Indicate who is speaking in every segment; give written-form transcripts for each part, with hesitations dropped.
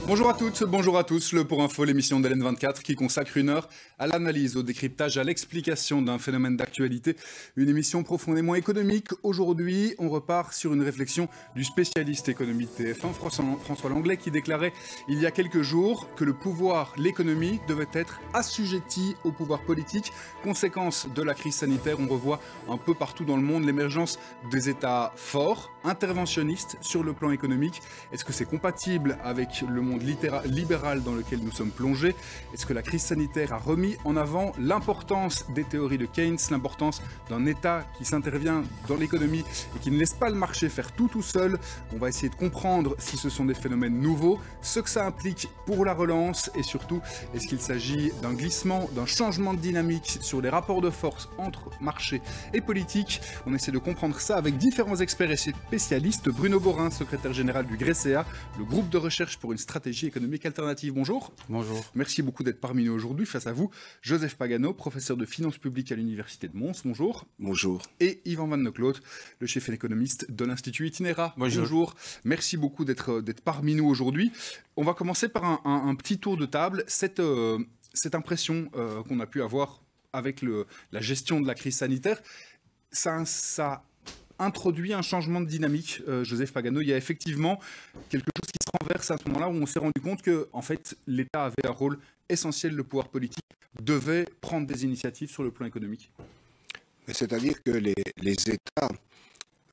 Speaker 1: Bonjour à toutes, bonjour à tous. Le Pour Info, l'émission d'LN24 qui consacre une heure à l'analyse, au décryptage, à l'explication d'un phénomène d'actualité. Une émission profondément économique. Aujourd'hui, on repart sur une réflexion du spécialiste économie de TF1, François Langlais, qui déclarait il y a quelques jours que le pouvoir, l'économie, devait être assujetti au pouvoir politique. Conséquence de la crise sanitaire, on revoit un peu partout dans le monde l'émergence des États forts, interventionnistes sur le plan économique. Est-ce que c'est compatible avec le monde libéral dans lequel nous sommes plongés? Est-ce que la crise sanitaire a remis en avant l'importance des théories de Keynes, l'importance d'un État qui s'intervient dans l'économie et qui ne laisse pas le marché faire tout seul? On va essayer de comprendre si ce sont des phénomènes nouveaux, ce que ça implique pour la relance et surtout, est-ce qu'il s'agit d'un glissement, d'un changement de dynamique sur les rapports de force entre marché et politique? On essaie de comprendre ça avec différents experts et spécialistes. Bruno Borin, secrétaire général du GRECEA, le groupe de recherche pour une stratégie économique alternative. Bonjour.
Speaker 2: Bonjour.
Speaker 1: Merci beaucoup d'être parmi nous aujourd'hui. Face à vous, Joseph Pagano, professeur de finances publiques à l'Université de Mons. Bonjour.
Speaker 3: Bonjour.
Speaker 1: Et Yvan Van Nocloot, le chef économiste de l'Institut Itinéra.
Speaker 2: Bonjour.
Speaker 1: Merci beaucoup d'être parmi nous aujourd'hui. On va commencer par un petit tour de table. Cette impression qu'on a pu avoir avec la gestion de la crise sanitaire, ça introduit un changement de dynamique, Joseph Pagano. Il y a effectivement quelque chose qui se renverse à ce moment-là où on s'est rendu compte que, en fait, l'État avait un rôle essentiel, le pouvoir politique devait prendre des initiatives sur le plan économique.
Speaker 3: C'est-à-dire que les États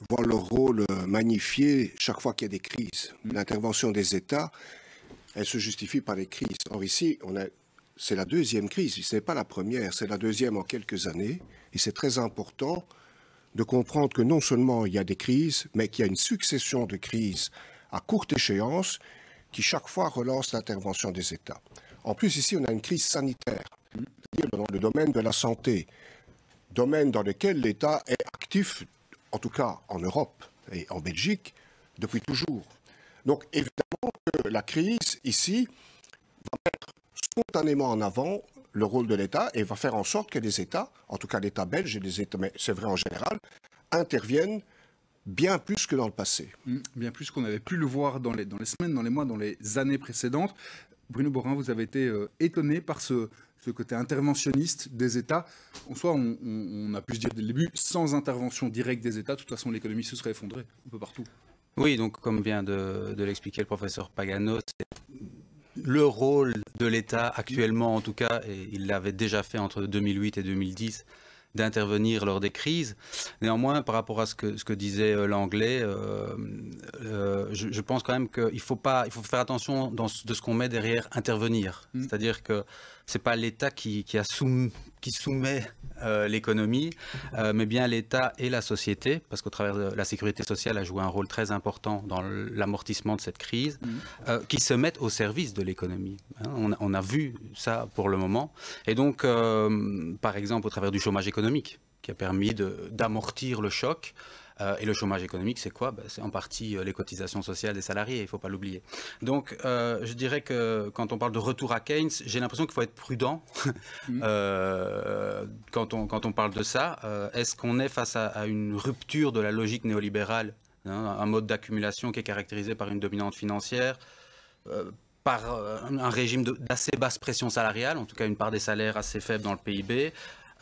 Speaker 3: voient leur rôle magnifié chaque fois qu'il y a des crises. L'intervention des États, elle se justifie par les crises. Or ici, c'est la deuxième crise, ce n'est pas la première, c'est la deuxième en quelques années. Et c'est très important de comprendre que non seulement il y a des crises, mais qu'il y a une succession de crises à courte échéance qui chaque fois relance l'intervention des États. En plus, ici, on a une crise sanitaire, c'est-à-dire dans le domaine de la santé, domaine dans lequel l'État est actif, en tout cas en Europe et en Belgique, depuis toujours. Donc évidemment que la crise ici va mettre spontanément en avant le rôle de l'État et va faire en sorte que les États, en tout cas l'État belge et les États, mais c'est vrai en général, interviennent bien plus que dans le passé.
Speaker 1: Bien plus qu'on avait pu le voir dans les semaines, dans les mois, dans les années précédentes. Bruno Borin, vous avez été étonné par ce côté interventionniste des États. En soi, on a pu se dire dès le début, sans intervention directe des États, de toute façon l'économie se serait effondrée un peu partout.
Speaker 2: Oui, donc comme vient de l'expliquer le professeur Pagano, c'est le rôle de l'État actuellement, en tout cas, et il l'avait déjà fait entre 2008 et 2010, d'intervenir lors des crises. Néanmoins, par rapport à ce que disait Langlais, je pense quand même qu'il faut faire attention de ce qu'on met derrière intervenir. C'est-à-dire que c'est pas l'État qui soumet l'économie, mais bien l'État et la société, parce qu'au travers de la sécurité sociale a joué un rôle très important dans l'amortissement de cette crise, qui se mettent au service de l'économie. On a vu ça pour le moment. Et donc, par exemple, au travers du chômage économique, qui a permis d'amortir le choc. Et le chômage économique, c'est quoi? C'est en partie les cotisations sociales des salariés, il ne faut pas l'oublier. Donc, je dirais que quand on parle de retour à Keynes, j'ai l'impression qu'il faut être prudent quand on parle de ça. Est-ce qu'on est face à une rupture de la logique néolibérale, un mode d'accumulation qui est caractérisé par une dominante financière, par un régime d'assez basse pression salariale, en tout cas une part des salaires assez faible dans le PIB,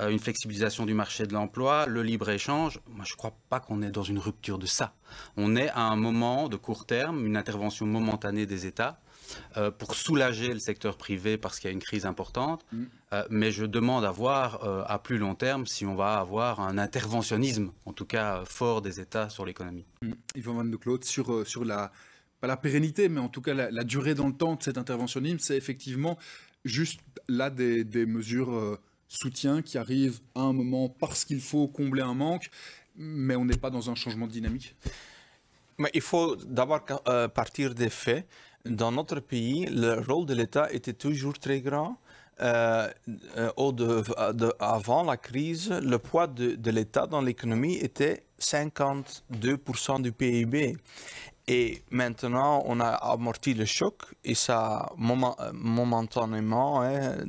Speaker 2: une flexibilisation du marché de l'emploi, le libre-échange? Moi, je ne crois pas qu'on est dans une rupture de ça. On est à un moment de court terme, une intervention momentanée des États pour soulager le secteur privé parce qu'il y a une crise importante. Mais je demande à voir à plus long terme si on va avoir un interventionnisme, en tout cas fort des États sur l'économie.
Speaker 1: Yvan Van Nocloot, sur pas la pérennité, mais en tout cas la durée dans le temps de cet interventionnisme, c'est effectivement juste là des mesures soutien qui arrive à un moment parce qu'il faut combler un manque, mais on n'est pas dans un changement de dynamique.
Speaker 4: Mais il faut d'abord partir des faits. Dans notre pays, le rôle de l'État était toujours très grand. Avant la crise, le poids de l'État dans l'économie était 52% du PIB. Et maintenant, on a amorti le choc et ça, momentanément,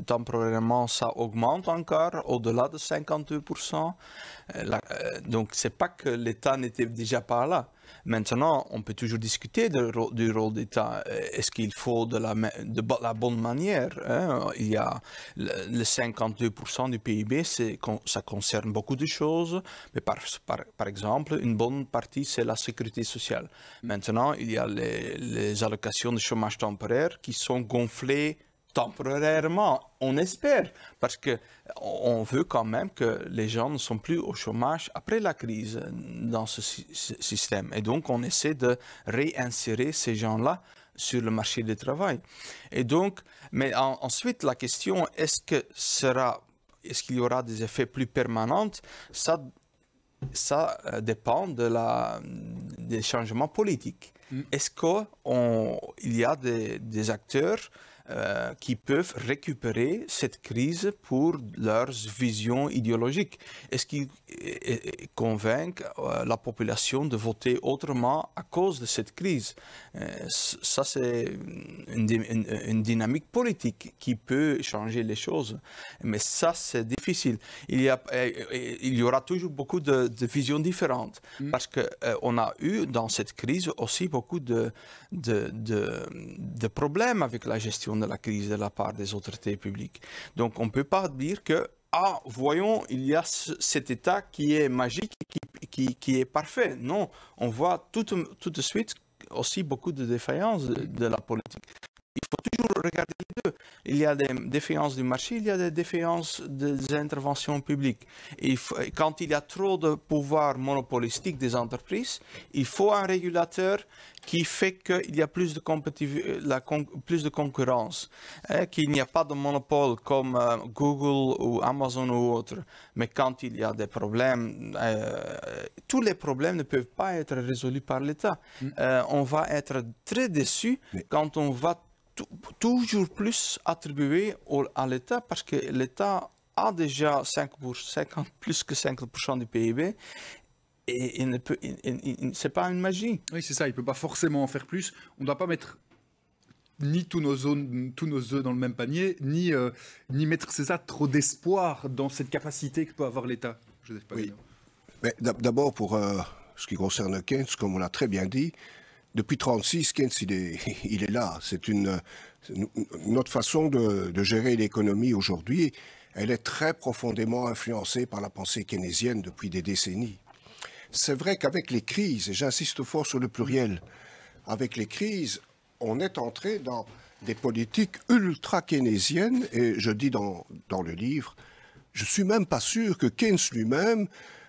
Speaker 4: temporairement, ça augmente encore au-delà de 52%. Donc, c'est pas que l'État n'était déjà pas là. Maintenant, on peut toujours discuter du rôle d'État. Est-ce qu'il faut de la bonne manière, hein? Il y a le 52% du PIB, ça concerne beaucoup de choses, mais par exemple, une bonne partie, c'est la sécurité sociale. Maintenant, il y a les allocations de chômage temporaire qui sont gonflées temporairement, on espère, parce qu'on veut quand même que les gens ne sont plus au chômage après la crise dans ce système. Et donc, on essaie de réinsérer ces gens-là sur le marché du travail. Et donc, mais ensuite, la question, est-ce qu'il y aura des effets plus permanents? Ça dépend des changements politiques. Est-ce qu'il y a des acteurs qui peuvent récupérer cette crise pour leurs visions idéologiques? Est-ce qu'ils convainquent la population de voter autrement à cause de cette crise? Ça, c'est une dynamique politique qui peut changer les choses. Mais ça, c'est difficile. Il y aura toujours beaucoup de visions différentes parce qu'on a eu dans cette crise aussi beaucoup de problèmes avec la gestion de la crise de la part des autorités publiques. Donc, on ne peut pas dire que, voyons, il y a cet État qui est magique, qui est parfait. Non, on voit tout de suite aussi beaucoup de défaillances de la politique. Il faut toujours regarder les deux. Il y a des défaillances du marché, il y a des défaillances des interventions publiques. Et quand il y a trop de pouvoir monopolistique des entreprises, il faut un régulateur qui fait qu'il y a plus de concurrence, qu'il n'y a pas de monopole comme Google ou Amazon ou autre. Mais quand il y a des problèmes, tous les problèmes ne peuvent pas être résolus par l'État. On va être très déçus quand on va toujours plus attribué à l'État parce que l'État a déjà plus que 50% du PIB et c'est pas une magie.
Speaker 1: Oui, c'est ça, il ne peut pas forcément en faire plus. On ne doit pas mettre ni tous nos œufs dans le même panier, ni mettre, c'est ça, trop d'espoir dans cette capacité que peut avoir l'État.
Speaker 3: Oui. Mais d'abord, pour ce qui concerne Keynes, comme on l'a très bien dit, depuis 1936, Keynes, il est là. C'est notre façon de gérer l'économie aujourd'hui. Elle est très profondément influencée par la pensée keynésienne depuis des décennies. C'est vrai qu'avec les crises, et j'insiste fort sur le pluriel, avec les crises, on est entré dans des politiques ultra-keynésiennes, et je dis dans le livre, je ne suis même pas sûr que Keynes lui-même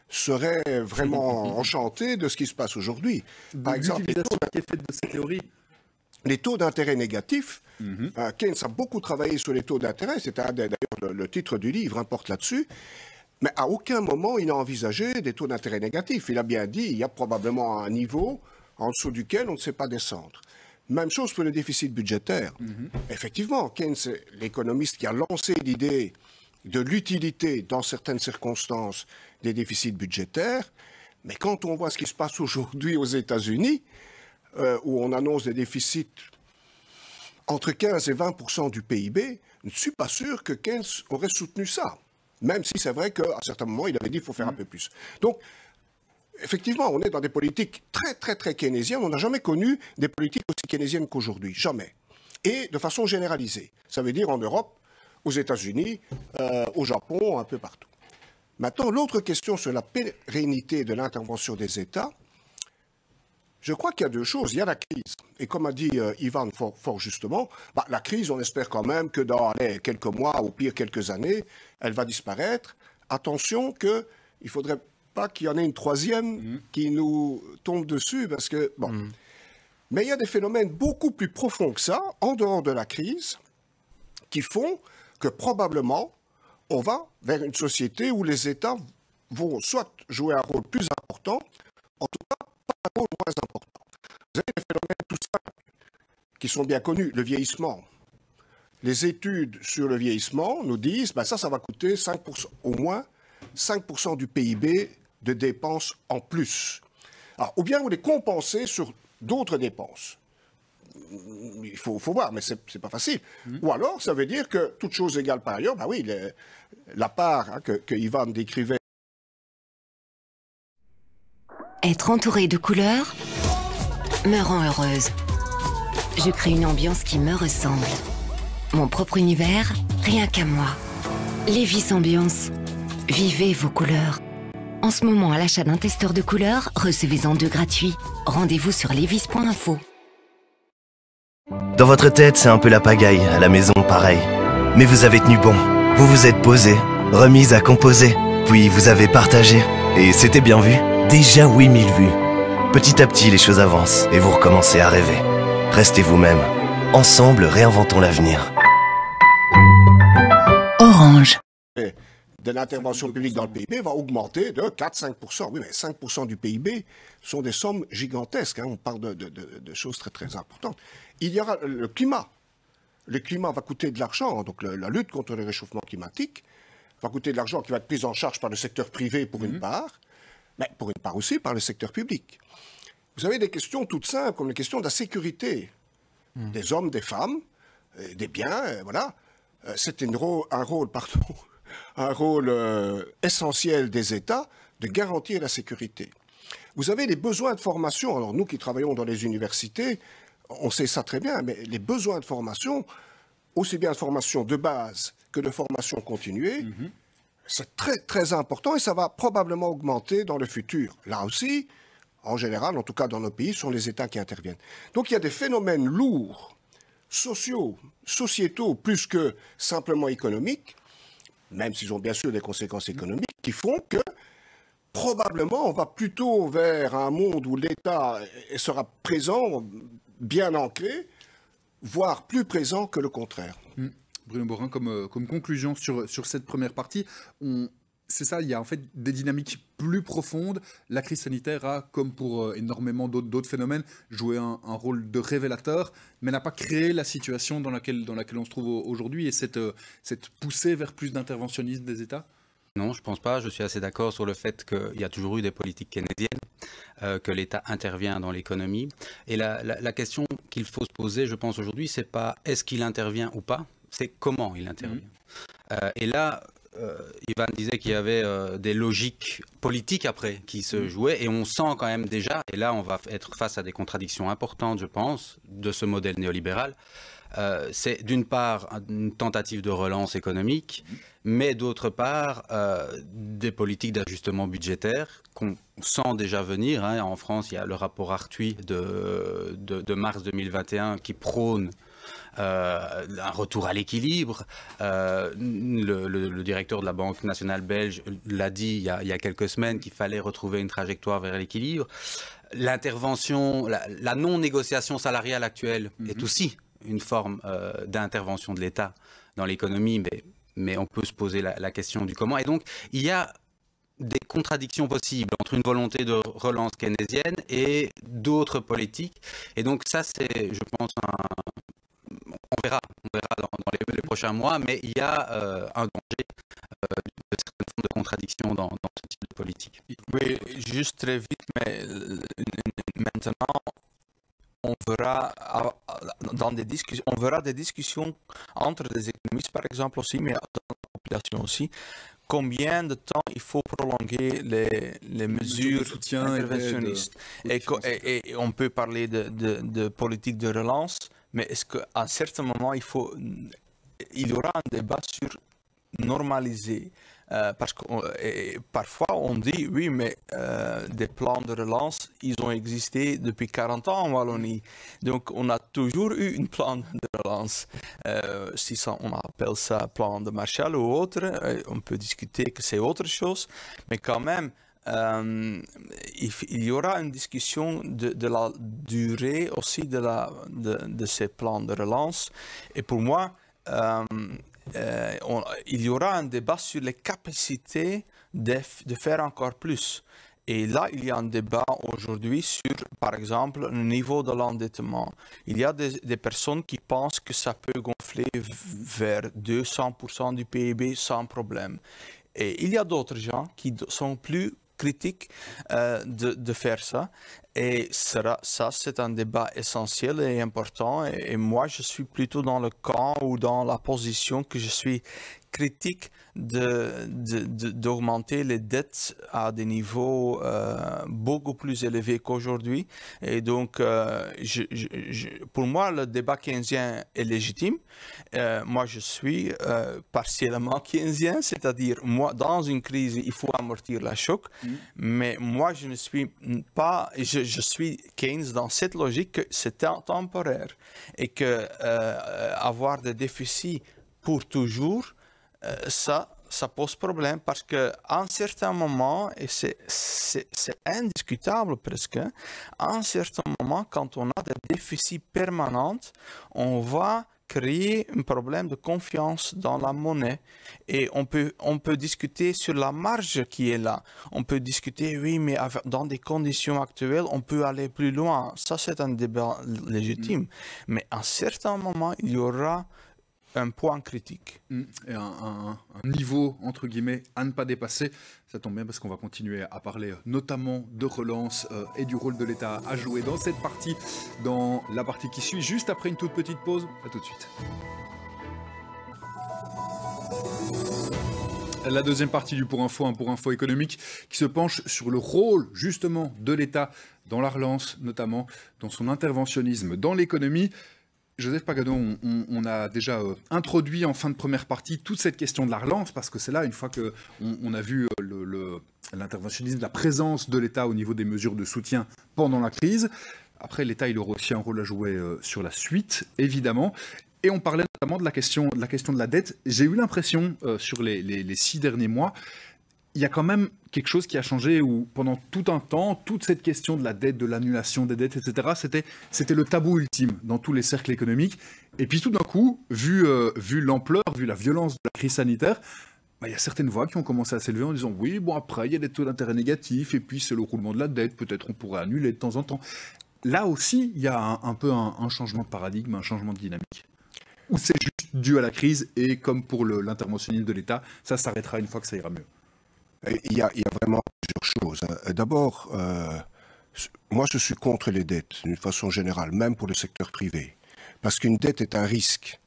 Speaker 3: serait vraiment enchanté de ce qui se passe aujourd'hui. Par exemple, les taux d'intérêt négatifs, Keynes a beaucoup travaillé sur les taux d'intérêt, c'était d'ailleurs le titre du livre, porte là-dessus, mais à aucun moment il n'a envisagé des taux d'intérêt négatifs. Il a bien dit il y a probablement un niveau en dessous duquel on ne sait pas descendre. Même chose pour le déficit budgétaire. Effectivement, Keynes est l'économiste qui a lancé l'idée de l'utilité, dans certaines circonstances, des déficits budgétaires. Mais quand on voit ce qui se passe aujourd'hui aux États-Unis, où on annonce des déficits entre 15 et 20% du PIB, je ne suis pas sûr que Keynes aurait soutenu ça. Même si c'est vrai qu'à certains moments, il avait dit qu'il faut faire un peu plus. Donc, effectivement, on est dans des politiques très, très, très keynésiennes. On n'a jamais connu des politiques aussi keynésiennes qu'aujourd'hui. Jamais. Et de façon généralisée. Ça veut dire en Europe, aux États-Unis, au Japon, un peu partout. Maintenant, l'autre question sur la pérennité de l'intervention des États, je crois qu'il y a deux choses. Il y a la crise. Et comme a dit Ivan fort justement, la crise, on espère quand même que dans quelques mois, ou pire quelques années, elle va disparaître. Attention qu'il ne faudrait pas qu'il y en ait une troisième qui nous tombe dessus, parce que, Mais il y a des phénomènes beaucoup plus profonds que ça, en dehors de la crise, qui font que probablement, on va vers une société où les États vont soit jouer un rôle plus important, en tout cas, pas un rôle moins important. Vous avez des phénomènes tout simples, qui sont bien connus, le vieillissement. Les études sur le vieillissement nous disent, ça va coûter 5%, au moins 5% du PIB de dépenses en plus. Alors, ou bien vous les compensez sur d'autres dépenses. Il faut voir, mais ce n'est pas facile. Ou alors, ça veut dire que, toute chose égale par ailleurs, la part que Ivan décrivait.
Speaker 5: Être entouré de couleurs, me rend heureuse. Je crée une ambiance qui me ressemble. Mon propre univers, rien qu'à moi. Lévis Ambiance. Vivez vos couleurs. En ce moment, à l'achat d'un testeur de couleurs, recevez-en 2 gratuits. Rendez-vous sur levis.info.
Speaker 6: Dans votre tête, c'est un peu la pagaille, à la maison, pareil. Mais vous avez tenu bon. Vous vous êtes posé, remise à composer. Puis vous avez partagé. Et c'était bien vu. Déjà 8000 vues. Petit à petit, les choses avancent et vous recommencez à rêver. Restez vous-même. Ensemble, réinventons l'avenir. Orange.
Speaker 3: De l'intervention publique dans le PIB va augmenter de 4-5%. Oui, mais 5% du PIB sont des sommes gigantesques. Hein. On parle de choses très, très importantes. Il y aura le climat. Le climat va coûter de l'argent. Donc la lutte contre le réchauffement climatique va coûter de l'argent qui va être pris en charge par le secteur privé pour une part, mais pour une part aussi par le secteur public. Vous avez des questions toutes simples, comme les questions de la sécurité des hommes, des femmes, des biens, voilà. C'est un rôle essentiel des États de garantir la sécurité. Vous avez les besoins de formation. Alors nous qui travaillons dans les universités, on sait ça très bien, mais les besoins de formation, aussi bien de formation de base que de formation continuée, c'est très très important et ça va probablement augmenter dans le futur. Là aussi, en général, en tout cas dans nos pays, ce sont les États qui interviennent. Donc il y a des phénomènes lourds, sociétaux, plus que simplement économiques, même s'ils ont bien sûr des conséquences économiques, qui font que probablement on va plutôt vers un monde où l'État sera présent, bien ancré, voire plus présent que le contraire.
Speaker 1: Bruno Borin, comme conclusion sur cette première partie, c'est ça, il y a en fait des dynamiques plus profondes. La crise sanitaire a, comme pour énormément d'autres phénomènes, joué un rôle de révélateur, mais n'a pas créé la situation dans laquelle on se trouve aujourd'hui et cette poussée vers plus d'interventionnisme des États.
Speaker 2: Non, je ne pense pas. Je suis assez d'accord sur le fait qu'il y a toujours eu des politiques keynésiennes, que l'État intervient dans l'économie. Et la question qu'il faut se poser, je pense, aujourd'hui, ce n'est pas est-ce qu'il intervient ou pas, c'est comment il intervient. Et là, Ivan disait qu'il y avait des logiques politiques après qui se jouaient et on sent quand même déjà, et là on va être face à des contradictions importantes, je pense, de ce modèle néolibéral. C'est d'une part une tentative de relance économique, mais d'autre part des politiques d'ajustement budgétaire qu'on sent déjà venir. Hein. En France, il y a le rapport Arthuis de mars 2021 qui prône un retour à l'équilibre. Le directeur de la Banque nationale belge l'a dit il y a quelques semaines qu'il fallait retrouver une trajectoire vers l'équilibre. L'intervention, la non-négociation salariale actuelle est aussi une forme d'intervention de l'État dans l'économie, mais on peut se poser la question du comment. Et donc, il y a des contradictions possibles entre une volonté de relance keynésienne et d'autres politiques. Et donc ça, c'est, je pense, on verra dans les prochains mois, mais il y a un danger de certaines formes de contradiction dans ce type de politique.
Speaker 4: Oui, juste très vite, mais maintenant, on verra des discussions entre des économistes, par exemple, aussi, mais dans la population aussi. Combien de temps il faut prolonger les mesures
Speaker 1: de soutien
Speaker 4: interventionnistes et on peut parler de politique de relance, mais est-ce qu'à un certain moment, il y aura un débat sur normaliser parce que parfois on dit oui, mais des plans de relance, ils ont existé depuis 40 ans en Wallonie. Donc on a toujours eu un plan de relance. Si on appelle ça plan de Marshall ou autre, on peut discuter que c'est autre chose, mais quand même, il y aura une discussion de la durée aussi de ces plans de relance. Et pour moi, il y aura un débat sur les capacités de faire encore plus. Et là, il y a un débat aujourd'hui sur, par exemple, le niveau de l'endettement. Il y a des personnes qui pensent que ça peut gonfler vers 200% du PIB sans problème. Et il y a d'autres gens qui sont plus critiques de faire ça. Et ça, c'est un débat essentiel et important. Et moi, je suis plutôt dans le camp ou dans la position que je suis critique d'augmenter les dettes à des niveaux beaucoup plus élevés qu'aujourd'hui. Et donc, pour moi, le débat keynésien est légitime. Moi, je suis partiellement keynésien, c'est-à-dire, moi, dans une crise, il faut amortir la choc. Mais moi, je ne suis pas... Je suis Keynes dans cette logique que c'est temporaire et que avoir des déficits pour toujours, ça pose problème parce qu'à un certain moment, et c'est indiscutable presque, à un certain moment, quand on a des déficits permanents, on va créer un problème de confiance dans la monnaie. Et on peut discuter sur la marge qui est là. On peut discuter, oui, mais dans des conditions actuelles, on peut aller plus loin. Ça, c'est un débat légitime. Mais à un certain moment, il y aura un point critique.
Speaker 1: Et un niveau, entre guillemets, à ne pas dépasser. Ça tombe bien parce qu'on va continuer à parler notamment de relance et du rôle de l'État à jouer dans cette partie, dans la partie qui suit, juste après une toute petite pause. À tout de suite. La deuxième partie du Pour Info, un Pour Info économique, qui se penche sur le rôle justement de l'État dans la relance, notamment dans son interventionnisme dans l'économie. Joseph Pagano, on a déjà introduit en fin de première partie toute cette question de la relance, parce que c'est là, une fois qu'on a vu l'interventionnisme, la présence de l'État au niveau des mesures de soutien pendant la crise. Après, l'État, il aura aussi un rôle à jouer sur la suite, évidemment. Et on parlait notamment de la question de la dette. J'ai eu l'impression, sur les 6 derniers mois, il y a quand même quelque chose qui a changé où pendant tout un temps, toute cette question de la dette, de l'annulation des dettes, etc., c'était le tabou ultime dans tous les cercles économiques. Et puis tout d'un coup, vu l'ampleur, vu la violence de la crise sanitaire, il y a certaines voix qui ont commencé à s'élever en disant « Oui, bon après, il y a des taux d'intérêt négatifs, et puis c'est le roulement de la dette, peut-être on pourrait annuler de temps en temps. » Là aussi, il y a un peu un changement de paradigme, un changement de dynamique. Ou c'est juste dû à la crise, et comme pour l'interventionnisme de l'État, ça s'arrêtera une fois que ça ira mieux.
Speaker 3: Il y a vraiment plusieurs choses. D'abord, moi je suis contre les dettes d'une façon générale, même pour le secteur privé. Parce qu'une dette est un risque.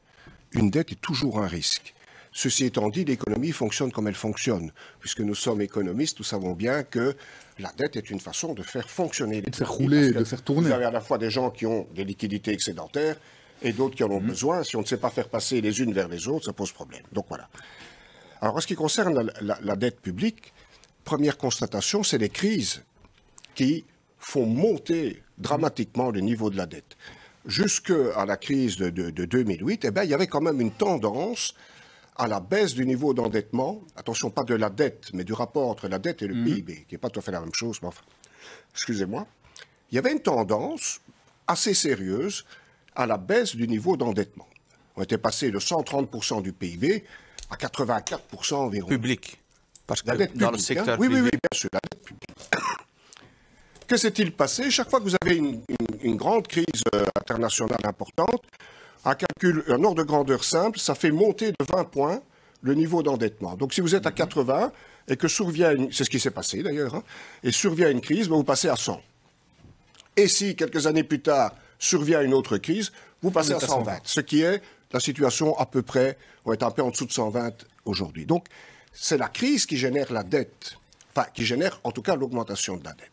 Speaker 3: Une dette est toujours un risque. Ceci étant dit, l'économie fonctionne comme elle fonctionne. Puisque nous sommes économistes, nous savons bien que la dette est une façon de faire fonctionner l'économie.
Speaker 1: De faire rouler, de faire tourner.
Speaker 3: Vous avez à la fois des gens qui ont des liquidités excédentaires et d'autres qui en ont besoin. Si on ne sait pas faire passer les unes vers les autres, ça pose problème. Donc voilà. Alors, en ce qui concerne la dette publique, première constatation, c'est les crises qui font monter dramatiquement le niveau de la dette. Jusqu'à la crise de 2008, il y avait quand même une tendance à la baisse du niveau d'endettement. Attention, pas de la dette, mais du rapport entre la dette et le PIB, qui n'est pas tout à fait la même chose, mais enfin, excusez-moi. Il y avait une tendance assez sérieuse à la baisse du niveau d'endettement. On était passé de 130% du PIB à 84% environ.
Speaker 4: Public. Parce que
Speaker 3: dans le secteur privé. Oui, bien sûr, la dette publique. Que s'est-il passé? Chaque fois que vous avez une grande crise internationale importante, un ordre de grandeur simple, ça fait monter de 20 points le niveau d'endettement. Donc si vous êtes à 80 et que survient, c'est ce qui s'est passé d'ailleurs, et survient une crise, vous passez à 100. Et si quelques années plus tard survient une autre crise, vous passez à 120. Ce qui est la situation à peu près, on est un peu en dessous de 120 aujourd'hui. Donc, c'est la crise qui génère la dette, enfin, qui génère en tout cas l'augmentation de la dette.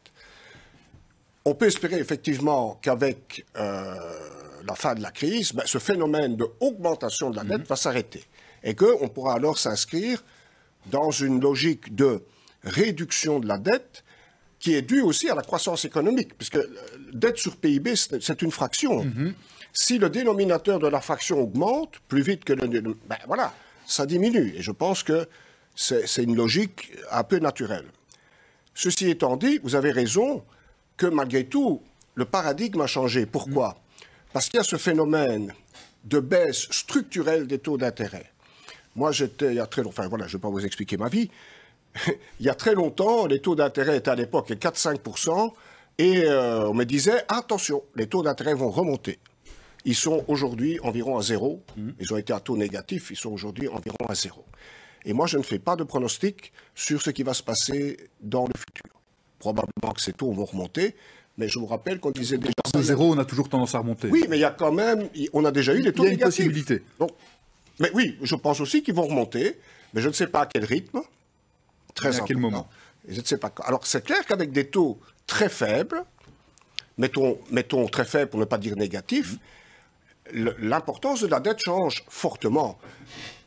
Speaker 3: On peut espérer effectivement qu'avec la fin de la crise, ce phénomène d'augmentation de la dette va s'arrêter et qu'on pourra alors s'inscrire dans une logique de réduction de la dette qui est due aussi à la croissance économique, puisque dette sur PIB, c'est une fraction. Si le dénominateur de la fraction augmente plus vite que le... voilà, ça diminue. Et je pense que c'est une logique un peu naturelle. Ceci étant dit, vous avez raison que malgré tout, le paradigme a changé. Pourquoi? Parce qu'il y a ce phénomène de baisse structurelle des taux d'intérêt. Moi, il y a très longtemps, enfin voilà, je ne vais pas vous expliquer ma vie. Il y a très longtemps, les taux d'intérêt étaient à l'époque 4-5%, et on me disait, attention, les taux d'intérêt vont remonter. Ils sont aujourd'hui environ à 0. Ils ont été à taux négatif, ils sont aujourd'hui environ à 0. Et moi, je ne fais pas de pronostic sur ce qui va se passer dans le futur. Probablement que ces taux vont remonter, mais je vous rappelle qu'on disait déjà...
Speaker 1: De 0, on a toujours tendance à remonter.
Speaker 3: Oui, mais il y a quand même... On a déjà eu des taux négatifs.
Speaker 1: Il y a une possibilité.
Speaker 3: Donc, mais oui, je pense aussi qu'ils vont remonter, mais je ne sais pas à quel rythme. Très
Speaker 1: à quel moment.
Speaker 3: Et je ne sais pas quand. Alors c'est clair qu'avec des taux très faibles, mettons très faibles pour ne pas dire négatifs, l'importance de la dette change fortement.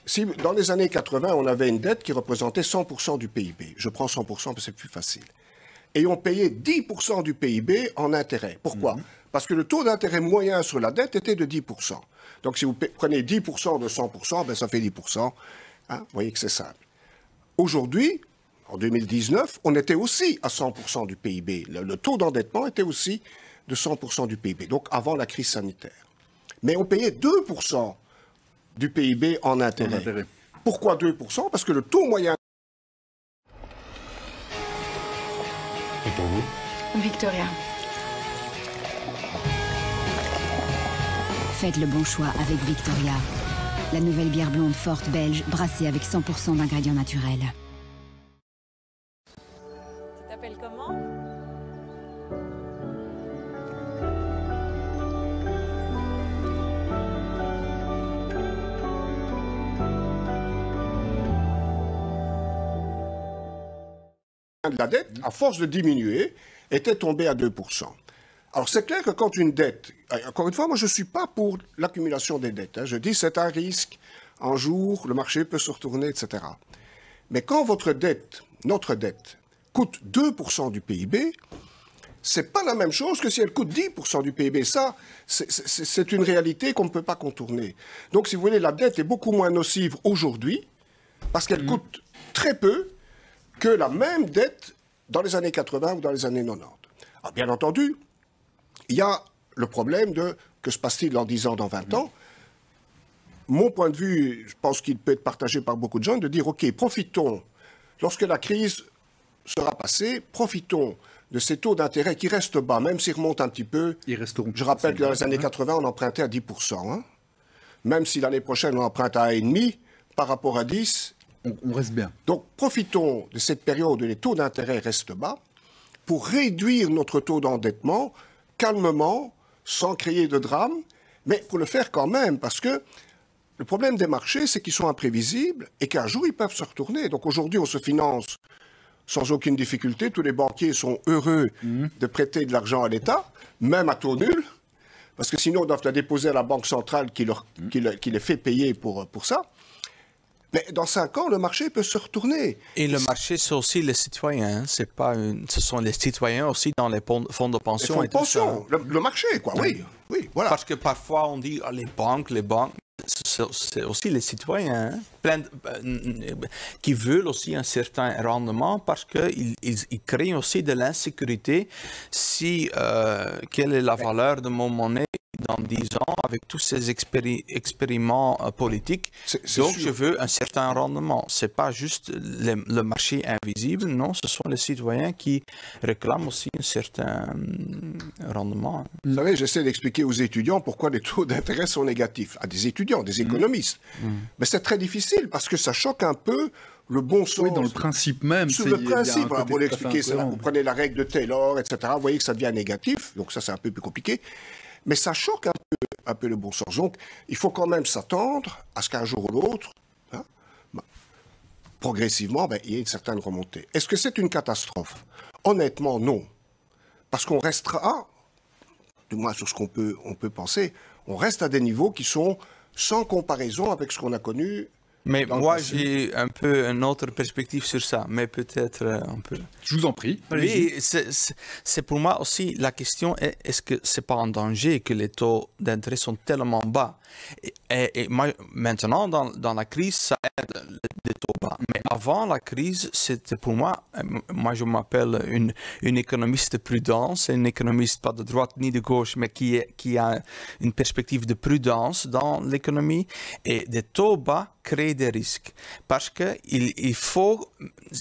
Speaker 3: Si dans les années 80, on avait une dette qui représentait 100% du PIB, je prends 100% parce que c'est plus facile, et on payait 10% du PIB en intérêt. Pourquoi? Parce que le taux d'intérêt moyen sur la dette était de 10%. Donc si vous prenez 10% de 100%, ben, ça fait 10%. Hein? Vous voyez que c'est simple. Aujourd'hui, en 2019, on était aussi à 100% du PIB. Le taux d'endettement était aussi de 100% du PIB, donc avant la crise sanitaire. Mais on payait 2% du PIB en intérêt. Pourquoi 2%? Parce que le taux moyen...
Speaker 7: Et pour vous?
Speaker 8: Victoria.
Speaker 9: Faites le bon choix avec Victoria. La nouvelle bière blonde forte belge brassée avec 100% d'ingrédients naturels.
Speaker 8: Tu t'appelles comment?
Speaker 3: de la dette, à force de diminuer, était tombé à 2%. Alors c'est clair que quand une dette, encore une fois, moi je ne suis pas pour l'accumulation des dettes, hein. Je dis c'est un risque, un jour le marché peut se retourner, etc. Mais quand votre dette, notre dette, coûte 2% du PIB, c'est pas la même chose que si elle coûte 10% du PIB. Ça, c'est une réalité qu'on ne peut pas contourner. Donc si vous voulez, la dette est beaucoup moins nocive aujourd'hui, parce qu'elle coûte très peu, que la même dette dans les années 80 ou dans les années 90. Alors, bien entendu, il y a le problème de que se passe-t-il dans 10 ans, dans 20 ans. Mon point de vue, je pense qu'il peut être partagé par beaucoup de gens, de dire, OK, profitons, lorsque la crise sera passée, profitons de ces taux d'intérêt qui restent bas, même s'ils remontent un petit peu.
Speaker 1: Ils resteront.
Speaker 3: Je rappelle que dans les années 80, on empruntait à 10%. Hein. Même si l'année prochaine, on emprunte à 1,5 par rapport à 10,
Speaker 1: on reste bien.
Speaker 3: donc, profitons de cette période où les taux d'intérêt restent bas pour réduire notre taux d'endettement calmement, sans créer de drame, mais pour le faire quand même, parce que le problème des marchés, c'est qu'ils sont imprévisibles et qu'un jour, ils peuvent se retourner. Donc, aujourd'hui, on se finance sans aucune difficulté. Tous les banquiers sont heureux de prêter de l'argent à l'État, même à taux nul, parce que sinon, ils doivent la déposer à la Banque centrale qui les fait payer pour ça. Mais dans 5 ans, le marché peut se retourner.
Speaker 4: Et le marché, c'est aussi les citoyens. C'est pas ce sont les citoyens aussi dans les fonds de pension.
Speaker 3: Les fonds de pension, le marché, quoi, oui, voilà.
Speaker 4: Parce que parfois, on dit les banques, c'est aussi les citoyens qui veulent aussi un certain rendement parce qu'ils créent aussi de l'insécurité si quelle est la valeur de mon monnaie dans 10 ans avec tous ces expériments politiques. Donc, je veux un certain rendement. Ce n'est pas juste le marché invisible, non, ce sont les citoyens qui réclament aussi un certain rendement.
Speaker 3: Vous savez, j'essaie d'expliquer aux étudiants pourquoi les taux d'intérêt sont négatifs. À des étudiants, des économistes. Mais c'est très difficile parce que ça choque un peu le bon sens.
Speaker 1: Oui, dans le principe même.
Speaker 3: Sur le principe, pour l'expliquer, vous prenez la règle de Taylor, etc. Vous voyez que ça devient négatif, donc ça c'est un peu plus compliqué. Mais ça choque un peu le bon sens. Donc, il faut quand même s'attendre à ce qu'un jour ou l'autre, progressivement, il y ait une certaine remontée. Est-ce que c'est une catastrophe? Honnêtement, non. Parce qu'on restera, du moins sur ce qu'on peut penser, on reste à des niveaux qui sont sans comparaison avec ce qu'on a connu.
Speaker 4: Mais moi, j'ai un peu une autre perspective sur ça, mais peut-être un peu.
Speaker 1: Je vous en prie.
Speaker 4: Oui, c'est pour moi aussi la question est-ce que c'est pas un danger que les taux d'intérêt sont tellement bas? Et maintenant, dans la crise, ça aide les taux bas. Mais avant la crise, c'était pour moi je m'appelle une économiste prudence, une économiste pas de droite ni de gauche, mais qui a une perspective de prudence dans l'économie. Et des taux bas créent des risques. Parce qu'il faut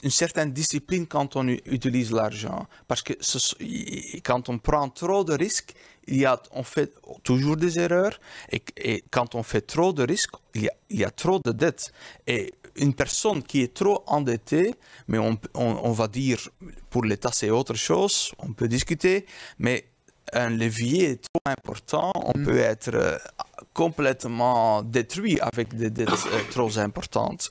Speaker 4: une certaine discipline quand on utilise l'argent. Parce que quand on prend trop de risques, on fait toujours des erreurs. Et quand on fait trop de risques, il y a trop de dettes. Et une personne qui est trop endettée, mais on va dire, pour l'État c'est autre chose, on peut discuter, mais un levier trop important, on peut être complètement détruit avec des dettes trop importantes.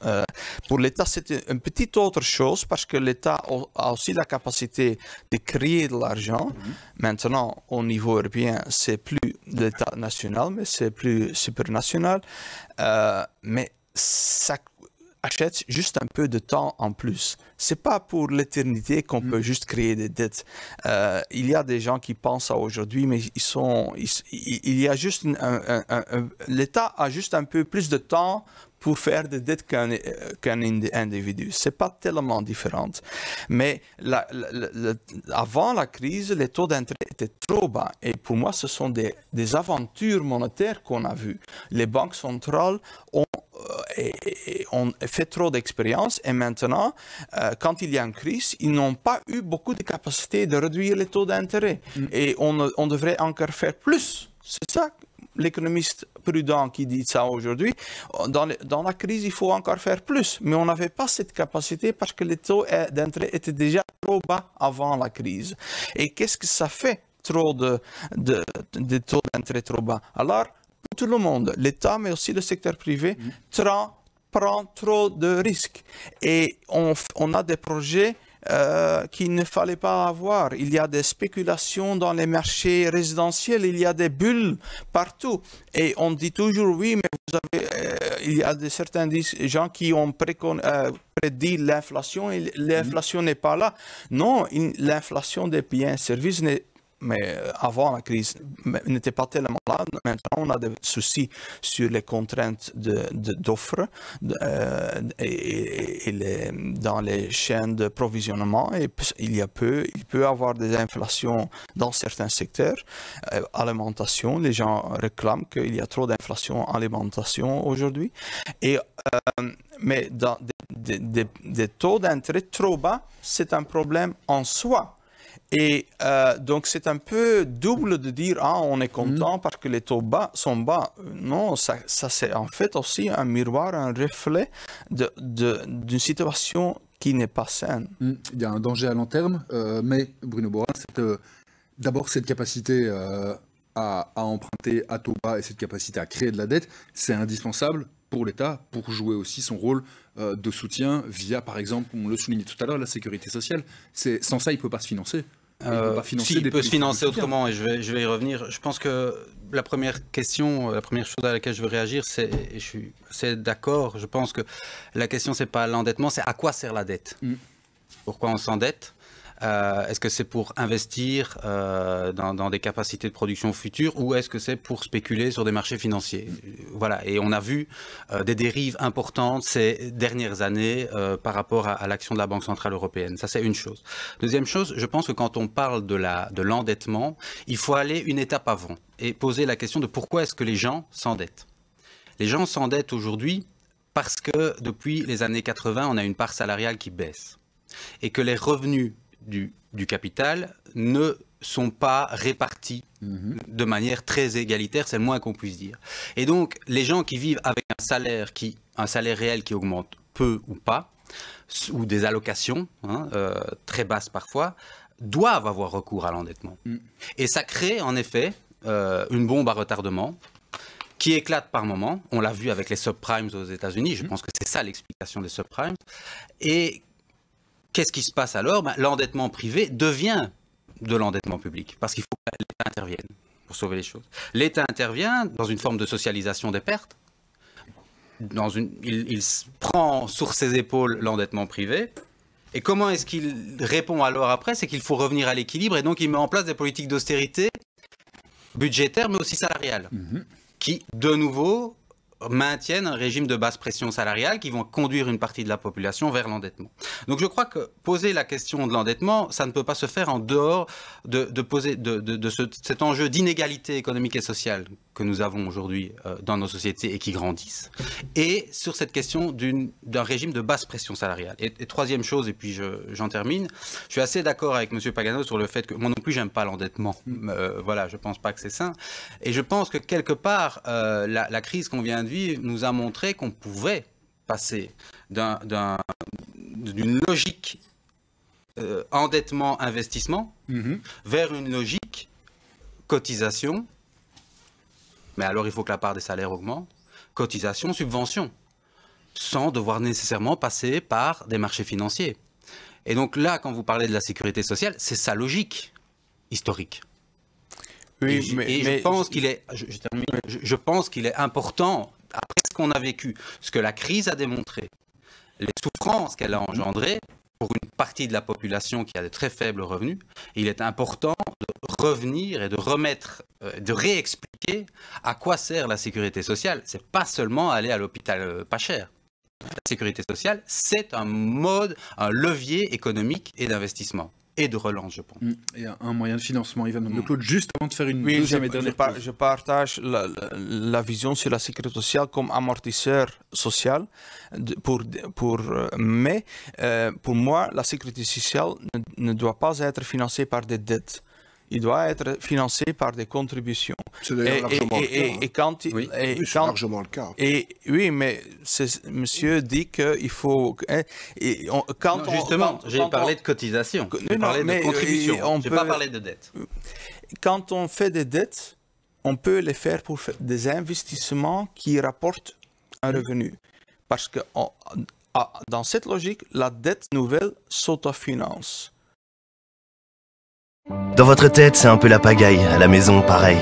Speaker 4: Pour l'État, c'est une petite autre chose parce que l'État a aussi la capacité de créer de l'argent. Maintenant, au niveau européen, c'est plus l'État national, mais c'est plus supranational. Mais ça achète juste un peu de temps en plus. C'est pas pour l'éternité qu'on peut juste créer des dettes. Il y a des gens qui pensent à aujourd'hui, mais il y a juste l'État a juste un peu plus de temps pour faire des dettes qu'un individu. C'est pas tellement différent. Mais avant la crise, les taux d'intérêt étaient trop bas. Et pour moi, ce sont des aventures monétaires qu'on a vues. Les banques centrales ont fait trop d'expérience et maintenant, quand il y a une crise, ils n'ont pas eu beaucoup de capacité de réduire les taux d'intérêt. Et on devrait encore faire plus. C'est ça l'économiste prudent qui dit ça aujourd'hui. Dans la crise, il faut encore faire plus. Mais on n'avait pas cette capacité parce que les taux d'intérêt étaient déjà trop bas avant la crise. Et qu'est-ce que ça fait, trop de taux d'intérêt trop bas? Alors, pour tout le monde, l'État, mais aussi le secteur privé, prend trop de risques. Et on a des projets qu'il ne fallait pas avoir. Il y a des spéculations dans les marchés résidentiels, il y a des bulles partout. Et on dit toujours, oui, mais il y a certains gens qui ont prédit l'inflation et l'inflation n'est pas là. Non, l'inflation des biens et services mais avant la crise, n'était pas tellement là. Maintenant, on a des soucis sur les contraintes d'offres dans les chaînes de provisionnement. Et il peut y avoir des inflations dans certains secteurs. Alimentation, les gens réclament qu'il y a trop d'inflation en alimentation aujourd'hui. Mais dans des taux d'intérêt trop bas, c'est un problème en soi. Et donc, c'est un peu double de dire « Ah, on est content parce que les taux sont bas ». Non, ça c'est en fait aussi un miroir, un reflet d'une situation qui n'est pas saine.
Speaker 1: Il y a un danger à long terme, mais Bruno Borin, d'abord cette capacité à emprunter à taux bas et cette capacité à créer de la dette, c'est indispensable pour l'État, pour jouer aussi son rôle de soutien via, par exemple, on le soulignait tout à l'heure, la sécurité sociale. Sans ça, il ne peut pas se financer.
Speaker 2: Il peut se financer autrement, et je vais y revenir. Je pense que la première chose à laquelle je veux réagir, et je suis assez d'accord, je pense que la question, c'est pas l'endettement, c'est à quoi sert la dette. Pourquoi on s'endette? Est-ce que c'est pour investir dans des capacités de production futures ou est-ce que c'est pour spéculer sur des marchés financiers? Voilà, et on a vu des dérives importantes ces dernières années par rapport à l'action de la Banque Centrale Européenne. Ça, c'est une chose. Deuxième chose, je pense que quand on parle de l'endettement, il faut aller une étape avant et poser la question de pourquoi est-ce que les gens s'endettent. Les gens s'endettent aujourd'hui parce que depuis les années 80, on a une part salariale qui baisse et que les revenus du capital ne sont pas répartis de manière très égalitaire, c'est le moins qu'on puisse dire. Et donc, les gens qui vivent avec un salaire réel qui augmente peu ou pas, ou des allocations très basses parfois, doivent avoir recours à l'endettement. Et ça crée en effet une bombe à retardement qui éclate par moment. On l'a vu avec les subprimes aux États-Unis, je pense que c'est ça l'explication des subprimes. Et qu'est-ce qui se passe alors? L'endettement privé devient de l'endettement public, parce qu'il faut que l'État intervienne pour sauver les choses. L'État intervient dans une forme de socialisation des pertes. Il prend sur ses épaules l'endettement privé. Et comment est-ce qu'il répond alors après? C'est qu'il faut revenir à l'équilibre, et donc il met en place des politiques d'austérité budgétaire, mais aussi salariale, qui, de nouveau, maintiennent un régime de basse pression salariale qui vont conduire une partie de la population vers l'endettement. Donc je crois que poser la question de l'endettement, ça ne peut pas se faire en dehors de cet enjeu d'inégalité économique et sociale que nous avons aujourd'hui dans nos sociétés et qui grandissent, et sur cette question d'un régime de basse pression salariale. Et troisième chose, et puis j'en termine, je suis assez d'accord avec M. Pagano sur le fait que moi non plus j'aime pas l'endettement. Voilà, je pense pas que c'est sain. Et je pense que quelque part, la crise qu'on vient de vivre nous a montré qu'on pouvait passer d'une logique endettement-investissement vers une logique cotisation, mais alors il faut que la part des salaires augmente, cotisation, subvention, sans devoir nécessairement passer par des marchés financiers. Et donc là, quand vous parlez de la sécurité sociale, c'est sa logique historique.
Speaker 4: Oui,
Speaker 2: je pense qu'il est, je pense qu'il est important, après ce qu'on a vécu, ce que la crise a démontré, les souffrances qu'elle a engendrées pour une partie de la population qui a de très faibles revenus, il est important de revenir et de remettre, de réexpliquer à quoi sert la sécurité sociale. C'est pas seulement aller à l'hôpital pas cher. La sécurité sociale, c'est un mode, un levier économique et d'investissement. Et de relance, je pense.
Speaker 1: Et un moyen de financement, Ivan de Claude, juste avant de faire une deuxième et dernière pause.
Speaker 4: Je partage la vision sur la sécurité sociale comme amortisseur social. Mais pour moi, la sécurité sociale ne doit pas être financée par des dettes. Il doit être financé par des contributions.
Speaker 3: C'est d'ailleurs largement le cas.
Speaker 4: C'est
Speaker 3: largement le cas.
Speaker 4: Oui, mais monsieur dit qu'il faut...
Speaker 2: Justement, j'ai parlé de cotisation, j'ai parlé de contribution, je n'ai pas parlé de dette.
Speaker 4: Quand on fait des dettes, on peut les faire pour des investissements qui rapportent un revenu. Parce que dans cette logique, la dette nouvelle s'autofinance.
Speaker 6: Dans votre tête, c'est un peu la pagaille, à la maison, pareil.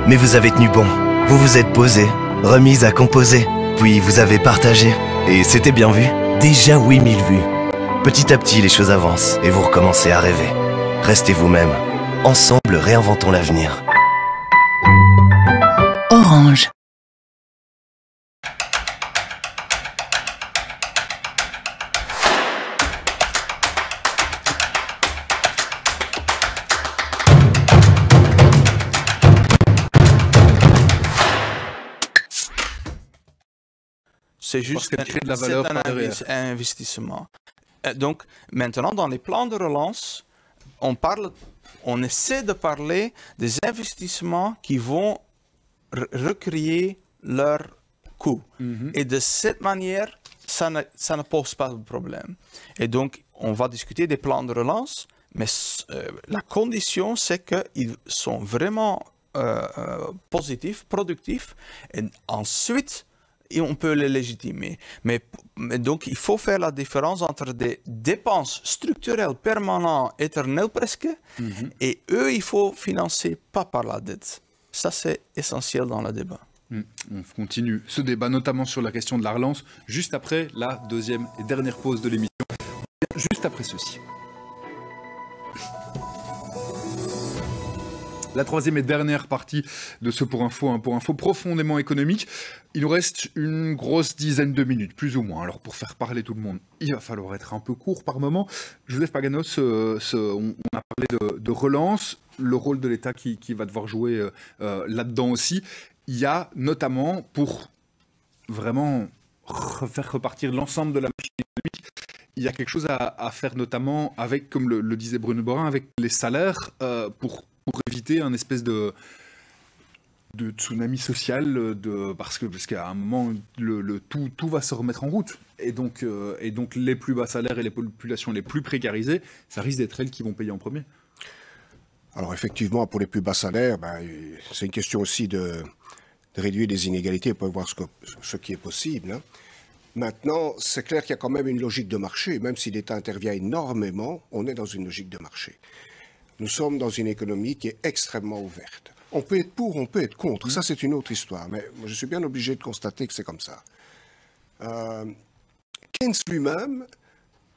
Speaker 6: Mais vous avez tenu bon, vous vous êtes posé, remise à composer, puis vous avez partagé. Et c'était bien vu, déjà 8000 vues. Petit à petit, les choses avancent et vous recommencez à rêver. Restez vous-même. Ensemble, réinventons l'avenir.
Speaker 5: Orange.
Speaker 4: C'est juste un investissement. Donc, maintenant, dans les plans de relance, on essaie de parler des investissements qui vont recréer leur coût. Et de cette manière, ça ne pose pas de problème. Et donc, on va discuter des plans de relance, mais la condition, c'est qu'ils sont vraiment positifs, productifs, et ensuite, et on peut les légitimer. Mais donc, il faut faire la différence entre des dépenses structurelles permanentes, éternelles presque, et eux, il faut financer pas par la dette. Ça, c'est essentiel dans le débat.
Speaker 1: On continue ce débat, notamment sur la question de la relance, juste après la deuxième et dernière pause de l'émission, juste après ceci. La troisième et dernière partie de ce Pour Info, un Pour Info profondément économique. Il nous reste une grosse dizaine de minutes, plus ou moins. Alors pour faire parler tout le monde, il va falloir être un peu court par moment. Joseph Paganos, on a parlé de relance, le rôle de l'État qui va devoir jouer là-dedans aussi. Il y a notamment, pour vraiment faire repartir l'ensemble de la machine économique, il y a quelque chose à faire notamment avec, comme le disait Bruno Borin, avec les salaires pour éviter un espèce de tsunami social, parce qu'à un moment, tout va se remettre en route. Et donc les plus bas salaires et les populations les plus précarisées, ça risque d'être elles qui vont payer en premier.
Speaker 3: Alors effectivement, pour les plus bas salaires, c'est une question aussi de réduire les inégalités pour voir ce qui est possible. Hein. Maintenant, c'est clair qu'il y a quand même une logique de marché. Même si l'État intervient énormément, on est dans une logique de marché. Nous sommes dans une économie qui est extrêmement ouverte. On peut être pour, on peut être contre. Ça, c'est une autre histoire. Mais moi, je suis bien obligé de constater que c'est comme ça. Keynes lui-même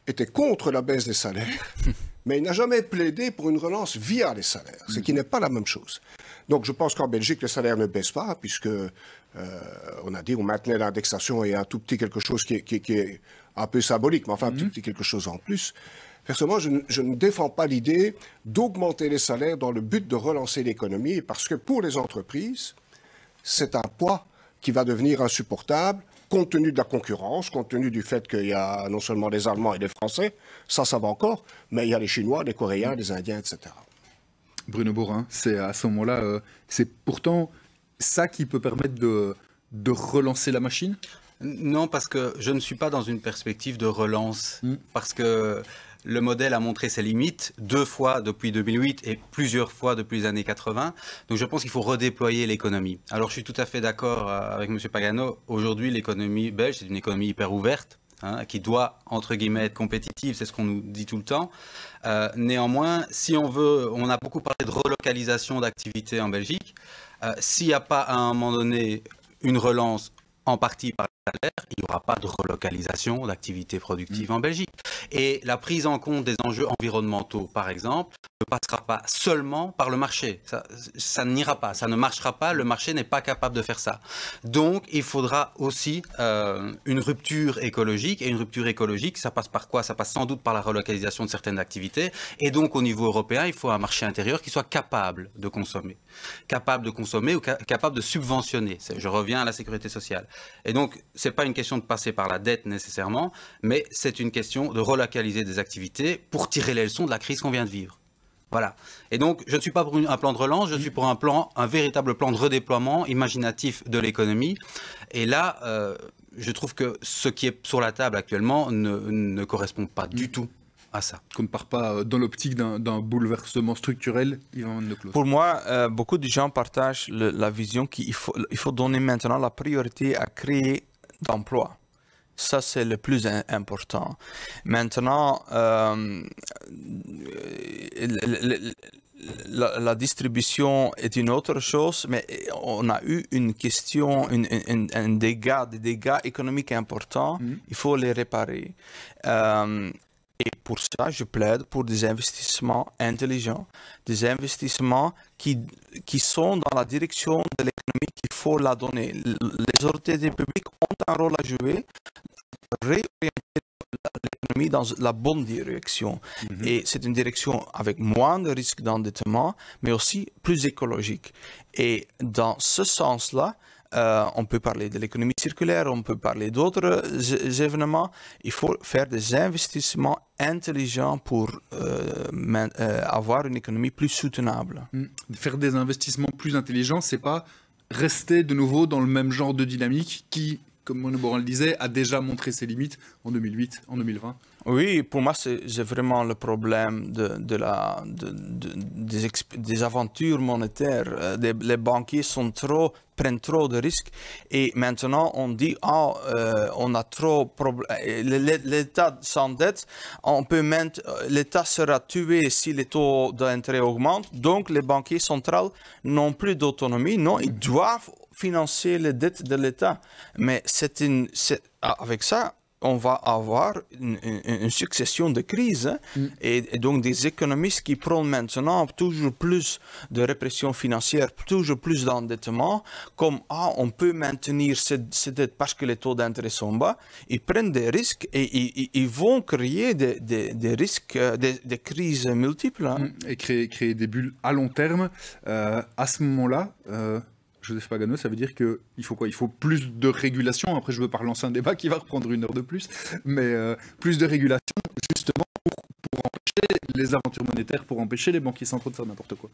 Speaker 3: était contre la baisse des salaires, mais il n'a jamais plaidé pour une relance via les salaires, ce qui n'est pas la même chose. Donc, je pense qu'en Belgique, les salaires ne baissent pas, puisque on a dit on maintenait l'indexation et un tout petit quelque chose qui est un peu symbolique, mais enfin un tout petit quelque chose en plus. Personnellement, je ne défends pas l'idée d'augmenter les salaires dans le but de relancer l'économie, parce que pour les entreprises, c'est un poids qui va devenir insupportable, compte tenu de la concurrence, compte tenu du fait qu'il y a non seulement les Allemands et les Français, ça va encore, mais il y a les Chinois, les Coréens, les Indiens, etc.
Speaker 1: Bruno Borin, c'est à ce moment-là, c'est pourtant ça qui peut permettre de relancer la machine ?
Speaker 2: Non, parce que je ne suis pas dans une perspective de relance, parce que le modèle a montré ses limites 2 fois depuis 2008 et plusieurs fois depuis les années 80. Donc je pense qu'il faut redéployer l'économie. Alors je suis tout à fait d'accord avec M. Pagano. Aujourd'hui, l'économie belge, c'est une économie hyper ouverte, qui doit, entre guillemets, être compétitive. C'est ce qu'on nous dit tout le temps. Néanmoins, si on veut, on a beaucoup parlé de relocalisation d'activités en Belgique. S'il n'y a pas à un moment donné une relance en partie par le salaire, il n'y aura pas de relocalisation d'activités productives en Belgique. Et la prise en compte des enjeux environnementaux, par exemple, ne passera pas seulement par le marché. Ça n'ira pas, ça ne marchera pas, le marché n'est pas capable de faire ça. Donc, il faudra aussi une rupture écologique. Et une rupture écologique, ça passe par quoi? Ça passe sans doute par la relocalisation de certaines activités. Et donc, au niveau européen, il faut un marché intérieur qui soit capable de consommer. Capable de consommer ou capable de subventionner. Je reviens à la sécurité sociale. Et donc, ce n'est pas une question de passer par la dette nécessairement, mais c'est une question de relocaliser des activités pour tirer les leçons de la crise qu'on vient de vivre. Voilà. Et donc, je ne suis pas pour un plan de relance, je suis pour un véritable plan de redéploiement imaginatif de l'économie. Et là, je trouve que ce qui est sur la table actuellement ne correspond pas du tout à ça.
Speaker 1: Qu'on ne part pas dans l'optique d'un bouleversement structurel, Yvan de Clos.
Speaker 4: Pour moi, beaucoup de gens partagent la vision qu'il faut donner maintenant la priorité à créer d'emplois. Ça, c'est le plus important. Maintenant, la distribution est une autre chose, mais on a eu une question, des dégâts économiques importants. Il faut les réparer. Et pour ça, je plaide pour des investissements intelligents, des investissements qui sont dans la direction de l'économie qu'il faut la donner. Les autorités publiques ont un rôle à jouer, réorienter l'économie dans la bonne direction. Et c'est une direction avec moins de risques d'endettement, mais aussi plus écologique. Et dans ce sens-là, on peut parler de l'économie circulaire, on peut parler d'autres événements. Il faut faire des investissements intelligents pour avoir une économie plus soutenable.
Speaker 1: Faire des investissements plus intelligents, c'est pas rester de nouveau dans le même genre de dynamique qui, comme René Borel le disait, a déjà montré ses limites en 2008, en 2020.
Speaker 4: Oui, pour moi, c'est vraiment le problème des aventures monétaires. Les banquiers prennent trop de risques et maintenant on dit on a trop l'État s'endette, l'État sera tué si les taux d'intérêt augmentent, donc les banquiers centraux n'ont plus d'autonomie. Non, ils doivent financer les dettes de l'État. Mais avec ça, on va avoir une succession de crises et donc des économistes qui prennent maintenant toujours plus de répression financière, toujours plus d'endettement, comme on peut maintenir ces dettes parce que les taux d'intérêt sont bas. Ils prennent des risques et ils vont créer des risques, des crises multiples.
Speaker 1: Et créer des bulles à long terme. À ce moment-là, Joseph Pagano, ça veut dire qu'il faut quoi? Il faut plus de régulation. Après, je ne veux pas relancer un débat qui va reprendre 1 heure de plus, mais plus de régulation, justement, pour empêcher les aventures monétaires, pour empêcher les banquiers centraux de faire n'importe quoi.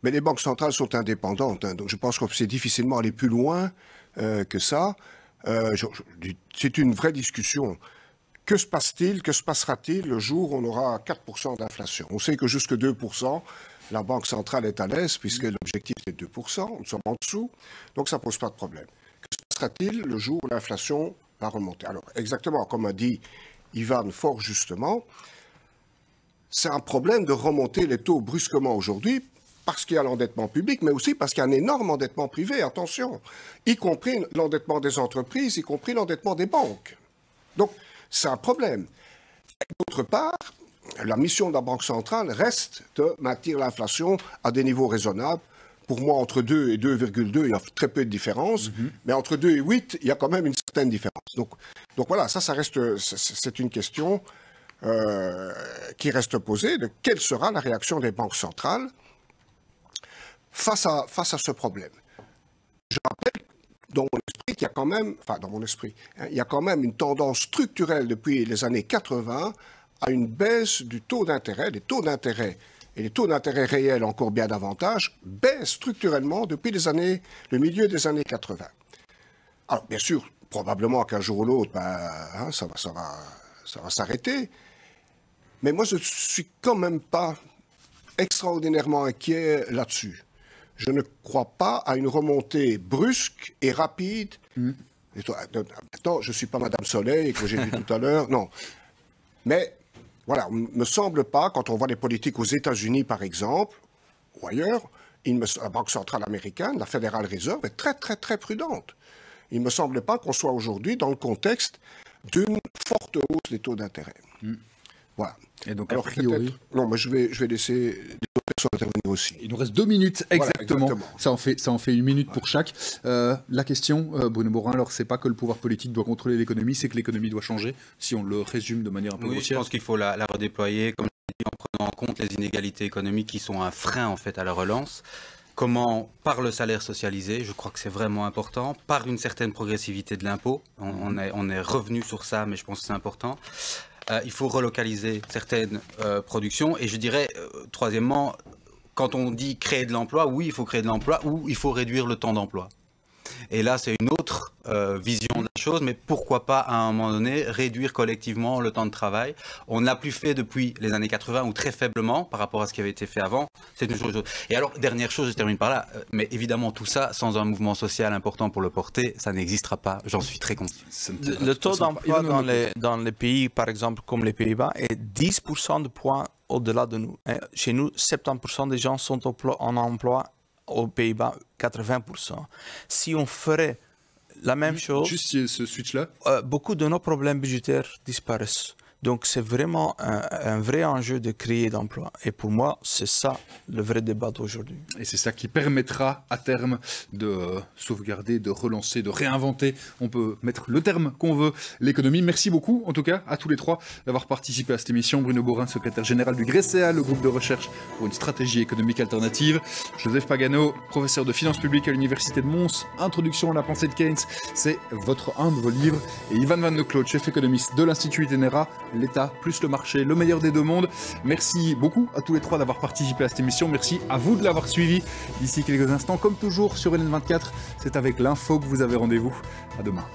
Speaker 3: Mais les banques centrales sont indépendantes, donc je pense que c'est difficilement aller plus loin que ça. C'est une vraie discussion. Que se passe-t-il, que se passera-t-il le jour où on aura 4% d'inflation? On sait que jusque 2%, la Banque centrale est à l'aise, puisque l'objectif est de 2%, nous sommes en dessous, donc ça ne pose pas de problème. Que se passera-t-il le jour où l'inflation va remonter? Alors, exactement, comme a dit Yvan fort justement, c'est un problème de remonter les taux brusquement aujourd'hui, parce qu'il y a l'endettement public, mais aussi parce qu'il y a un énorme endettement privé, attention, y compris l'endettement des entreprises, y compris l'endettement des banques. Donc, c'est un problème. D'autre part, la mission de la Banque centrale reste de maintenir l'inflation à des niveaux raisonnables. Pour moi, entre 2 et 2,2, il y a très peu de différence. Mais entre 2 et 8, il y a quand même une certaine différence. Donc voilà, ça reste, c'est une question qui reste posée de quelle sera la réaction des banques centrales face à ce problème. Je rappelle dans mon esprit qu'il y a quand même, il y a quand même une tendance structurelle depuis les années 80 à une baisse du taux d'intérêt, des taux d'intérêt et les taux d'intérêt réels encore bien davantage, baissent structurellement depuis le milieu des années 80. Alors, bien sûr, probablement qu'un jour ou l'autre, ça va s'arrêter. Mais moi, je ne suis quand même pas extraordinairement inquiet là-dessus. Je ne crois pas à une remontée brusque et rapide. Attends, je ne suis pas Madame Soleil, que j'ai vu tout à l'heure, non. Mais, voilà, il ne me semble pas, quand on voit les politiques aux États-Unis, par exemple, ou ailleurs, la Banque centrale américaine, la Federal Reserve, est très, très, très prudente. Il ne me semble pas qu'on soit aujourd'hui dans le contexte d'une forte hausse des taux d'intérêt. Voilà.
Speaker 1: Et donc,
Speaker 3: alors,
Speaker 1: a priori...
Speaker 3: Non, mais je vais laisser les autres personnes intervenir aussi.
Speaker 1: Il nous reste 2 minutes exactement.
Speaker 3: Voilà,
Speaker 1: ça en fait 1 minute pour chaque. La question, Bruno Borin, alors c'est pas que le pouvoir politique doit contrôler l'économie, c'est que l'économie doit changer, si on le résume de manière un peu
Speaker 2: grossière. Je pense qu'il faut la redéployer, comme je dis, en prenant en compte les inégalités économiques qui sont un frein en fait à la relance. Comment, par le salaire socialisé, je crois que c'est vraiment important, par une certaine progressivité de l'impôt, on est revenu sur ça, mais je pense que c'est important. Il faut relocaliser certaines productions. Et je dirais, troisièmement, quand on dit créer de l'emploi, oui, il faut créer de l'emploi ou il faut réduire le temps d'emploi. Et là, c'est une autre vision de la chose, mais pourquoi pas, à un moment donné, réduire collectivement le temps de travail. On ne l'a plus fait depuis les années 80, ou très faiblement, par rapport à ce qui avait été fait avant. C'est une chose. Et alors, dernière chose, je termine par là, mais évidemment, tout ça, sans un mouvement social important pour le porter, ça n'existera pas, j'en suis très conscient.
Speaker 4: Le taux d'emploi dans les pays, par exemple, comme les Pays-Bas, est 10% de points au-delà de nous. Chez nous, 70% des gens sont en emploi. Aux Pays-Bas, 80%. Si on ferait la même chose...
Speaker 1: Juste ce switch-là
Speaker 4: beaucoup de nos problèmes budgétaires disparaissent. Donc c'est vraiment un vrai enjeu de créer d'emplois. Et pour moi, c'est ça le vrai débat d'aujourd'hui.
Speaker 1: Et c'est ça qui permettra à terme de sauvegarder, de relancer, de réinventer, on peut mettre le terme qu'on veut, l'économie. Merci beaucoup en tout cas à tous les trois d'avoir participé à cette émission. Bruno Borin, secrétaire général du GRESEA, le groupe de recherche pour une stratégie économique alternative. Joseph Pagano, professeur de finances publiques à l'Université de Mons. Introduction à la pensée de Keynes, c'est un de vos livres. Et Ivan Van de Claude, chef économiste de l'Institut Itenera, l'État plus le marché, le meilleur des deux mondes. Merci beaucoup à tous les trois d'avoir participé à cette émission. Merci à vous de l'avoir suivi. D'ici quelques instants, comme toujours sur LN24, c'est avec l'info que vous avez rendez-vous. À demain.